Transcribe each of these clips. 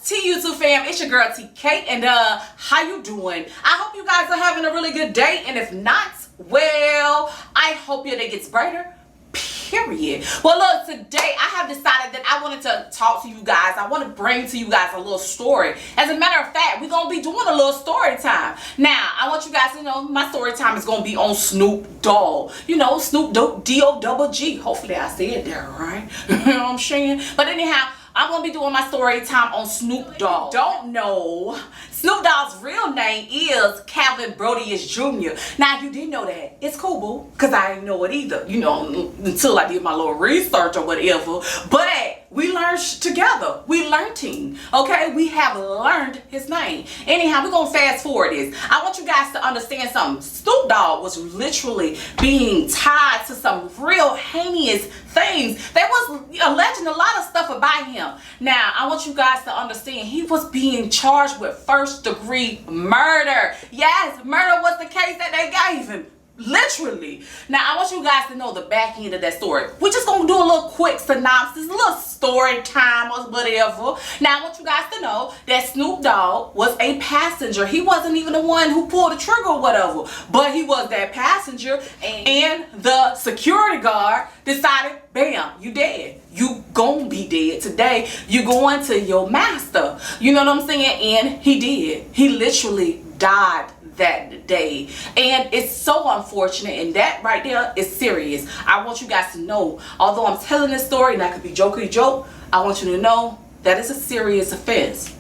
YouTube fam, it's your girl TK, and how you doing? I hope you guys are having a really good day, and if not, well, I hope your day gets brighter, period. Well, look, today I have decided that I wanted to talk to you guys. I want to bring to you guys a little story. As a matter of fact, we're going to be doing a little story time. Now, I want you guys to know my story time is going to be on Snoop Dogg. You know, Snoop D-O-G-G. Hopefully I said that right. You know what I'm saying? But anyhow, I'm going to be doing my story time on Snoop Dogg. Don't know, Snoop Dogg's real name is Calvin Brodius Jr. Now, if you didn't know that, it's cool, boo, because I didn't know it either, you know, until I did my little research or whatever. But we learned together. We learned him, okay? We have learned his name. Anyhow, we're going to fast forward this. I want you guys to understand something. Snoop Dogg was literally being tied to some real heinous things. They was alleging a lot of stuff about him. Now, I want you guys to understand he was being charged with first-degree murder. Yes, murder was the case that they gave him. Literally. Now, I want you guys to know the back end of that story. We're just going to do a little quick synopsis, a little story time or whatever. Now, I want you guys to know that Snoop Dogg was a passenger. He wasn't even the one who pulled the trigger or whatever, but he was that passenger, and the security guard decided, bam, you dead. You gonna be dead today. You going to your master. You know what I'm saying? And he did. He literally died that day, and it's so unfortunate, and that right there is serious. I want you guys to know, although I'm telling this story and that could be jokey joke, I want you to know that it's a serious offense.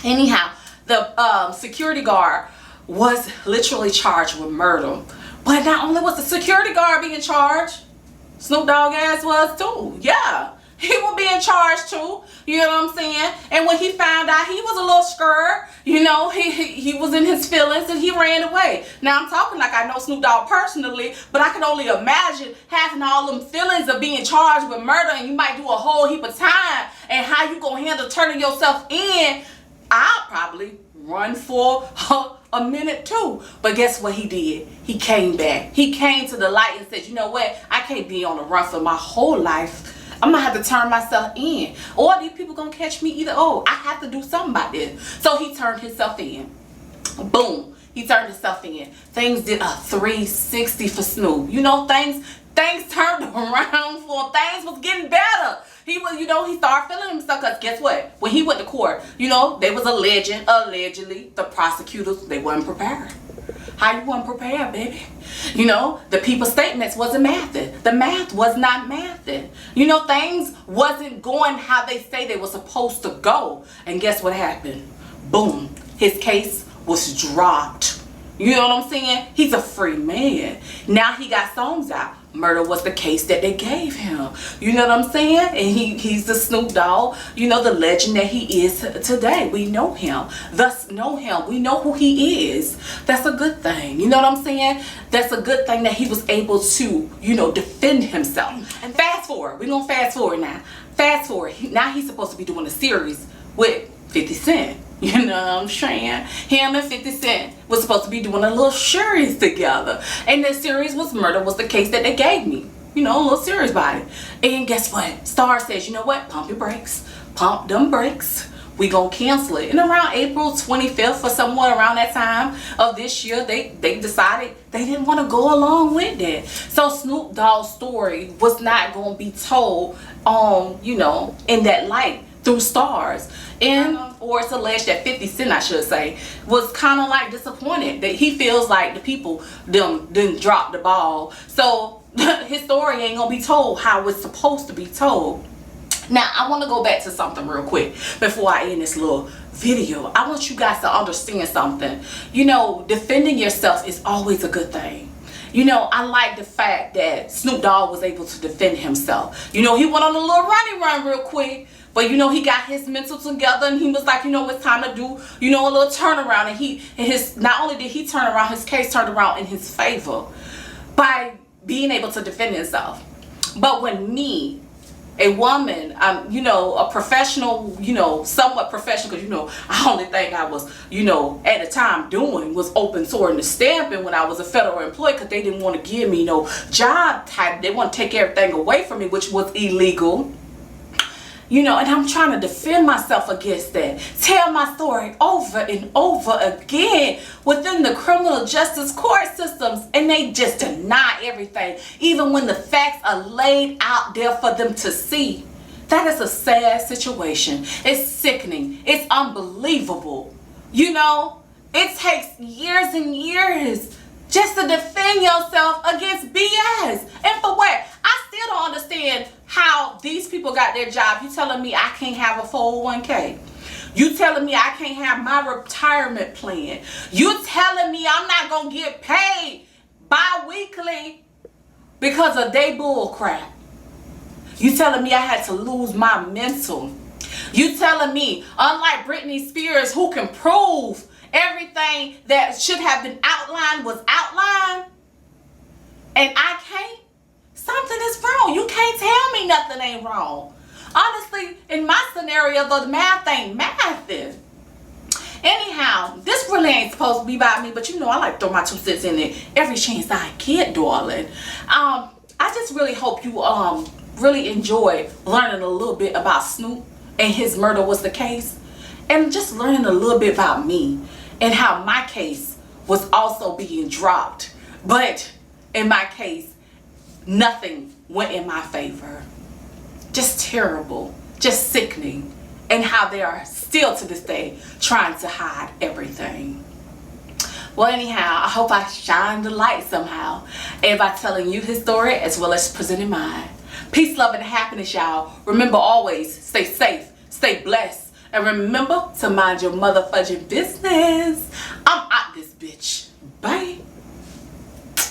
Anyhow, the security guard was literally charged with murder, but not only was the security guard being charged, Snoop Dogg ass was too. Yeah, he was being charged too. You know what I'm saying? And when he found out, he was a little scared. You know, he was in his feelings and he ran away. Now, I'm talking like I know Snoop Dogg personally, but I can only imagine having all them feelings of being charged with murder, and you might do a whole heap of time, and how you gonna handle turning yourself in. I'll probably run for a minute too. But guess what he did? He came back. He came to the light and said, you know what? I can't be on the run for my whole life. I'm gonna have to turn myself in, or these people gonna catch me either. Oh, I have to do something about this. So he turned himself in. Boom, he turned himself in. Things did a 360 for Snoop. You know, things turned around for him. Things was getting better. He was, you know, he started feeling himself, because guess what? When he went to court, you know, they was allegedly, the prosecutors, they weren't prepared. How you weren't prepared, baby? You know, the people's statements wasn't mathing. The math was not mathing. You know, things wasn't going how they say they were supposed to go. And guess what happened? Boom. His case was dropped. You know what I'm saying? He's a free man. Now he got songs out. Murder was the case that they gave him. You know what I'm saying? And he's the Snoop Dogg, you know, the legend that he is today. We know him. Thus know him. We know who he is. That's a good thing. You know what I'm saying? That's a good thing that he was able to, you know, defend himself. And fast forward. We're going to fast forward now. Fast forward. Now he's supposed to be doing a series with 50 Cent. You know what I'm saying? Him and 50 Cent was supposed to be doing a little series together. And that series was Murder Was the Case That They Gave Me. You know, a little series about it. And guess what? Star says, you know what? Pump your brakes. Pump them brakes. We gonna cancel it. And around April 25th or somewhere around that time of this year, they decided they didn't want to go along with that. So Snoop Dogg's story was not gonna be told you know, in that light through Stars. And or it's alleged that 50 Cent, I should say, was kind of like disappointed that he feels like the people didn't drop the ball. So his story ain't gonna be told how it's supposed to be told. Now, I want to go back to something real quick before I end this little video. I want you guys to understand something. You know, defending yourself is always a good thing. You know, I like the fact that Snoop Dogg was able to defend himself. You know, he went on a little run real quick, but you know, he got his mental together, and he was like, you know, it's time to do, you know, a little turnaround. And not only did he turn around, his case turned around in his favor by being able to defend himself. But when me, a woman, you know, a professional, you know, somewhat professional, because, you know, the only thing I was, you know, at the time doing was open sorting and stamping when I was a federal employee, because they didn't want to give me no job type. They want to take everything away from me, which was illegal. And I'm trying to defend myself against that. Tell my story over and over again within the criminal justice court systems, and they just deny everything, even when the facts are laid out there for them to see. That is a sad situation. It's sickening. It's unbelievable. It takes years and years just to defend yourself against BS. And for what? I still don't understand how these people got their job. You telling me I can't have a 401k? You telling me I can't have my retirement plan? You telling me I'm not going to get paid bi-weekly because of they bull crap? You telling me I had to lose my mental? You telling me, unlike Britney Spears, who can prove everything that should have been outlined was outlined, and I can't? Something is wrong. You can't tell me nothing ain't wrong. Honestly, in my scenario, the math ain't mathing. Anyhow, this really ain't supposed to be about me, but I like to throw my 2 cents in it every chance I get, darling. I just really hope you really enjoyed learning a little bit about Snoop and his murder was the case, and just learning a little bit about me and how my case was also being dropped. But in my case, nothing went in my favor. Just terrible, just sickening, and how they are still to this day trying to hide everything. Well, anyhow, I hope I shined the light somehow, and by telling you his story as well as presenting mine. Peace, love, and happiness, y'all. Remember, always stay safe, stay blessed, and remember to mind your motherfudging business. I'm out this bitch. Bye.